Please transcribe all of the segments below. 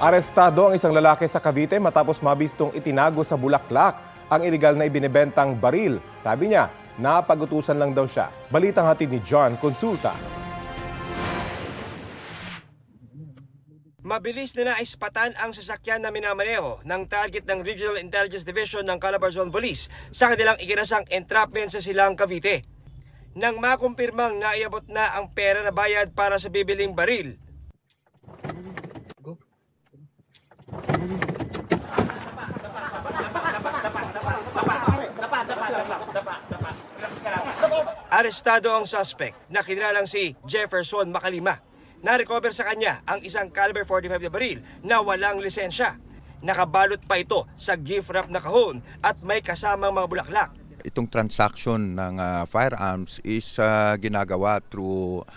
Arestado ang isang lalaki sa Cavite matapos mabistong itinago sa Bulaklak ang iligal na ibinebentang baril. Sabi niya, napag-utusan lang daw siya. Balitang hatid ni John Consulta. Mabilis na naispatan ang sasakyan na minamaneho ng target ng Regional Intelligence Division ng Calabarzon Police sa kanilang ikinasang entrapment sa Silang, Cavite. Nang makumpirmang naiabot na ang pera na bayad para sa bibiling baril, arestado ang suspect na kinilalang si Jefferson Macalima. Na-recover sa kanya ang isang caliber 45 na baril na walang lisensya. Nakabalot pa ito sa gift wrap na kahon at may kasamang mga bulaklak. Itong transaction ng firearms is ginagawa through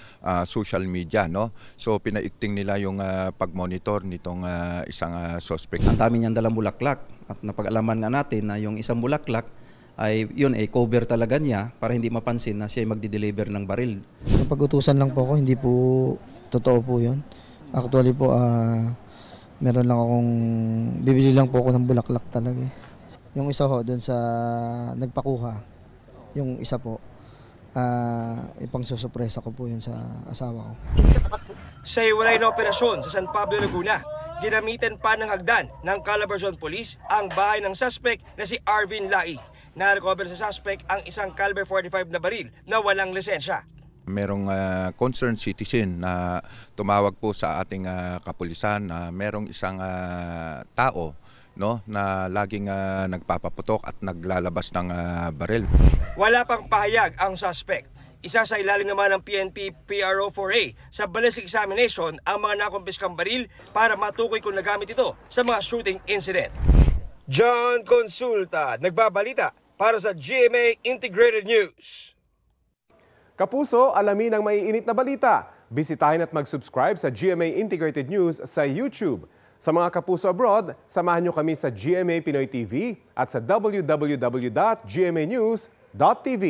social media, no? So pinaikting nila yung pag-monitor nitong isang suspect. Ang dami niyang dalang bulaklak at napag-alaman nga natin na yung isang bulaklak ay yun ay cover talaga niya para hindi mapansin na siya ay magdi-deliver ng baril. Napag-utusan lang po ako, hindi po totoo po yun. Actually po, meron lang akong, bibili lang po ako ng bulaklak talaga eh. Yung isa ho, doon sa nagpakuha. Yung isa po, ipang susupresa ko po yun sa asawa ko. Sa iwalay na operasyon sa San Pablo, Laguna, ginamitan pa ng hagdan ng Calabarzon Police ang bahay ng suspect na si Arvin Lai. Na-recover sa suspect ang isang caliber 45 na baril na walang lisensya. Merong concerned citizen na tumawag po sa ating kapulisan na merong isang tao, no, na laging nagpapaputok at naglalabas ng baril. Wala pang pahayag ang suspect. Isa sa ilalim naman ng PNP PRO 4A sa ballistic examination ang mga nakumpiskang baril para matukoy kung nagamit ito sa mga shooting incident. John Consulta, nagbabalita para sa GMA Integrated News. Kapuso, alamin ang maiinit na balita. Bisitahin at mag-subscribe sa GMA Integrated News sa YouTube. Sa mga kapuso abroad, samahan niyo kami sa GMA Pinoy TV at sa www.gmanews.tv.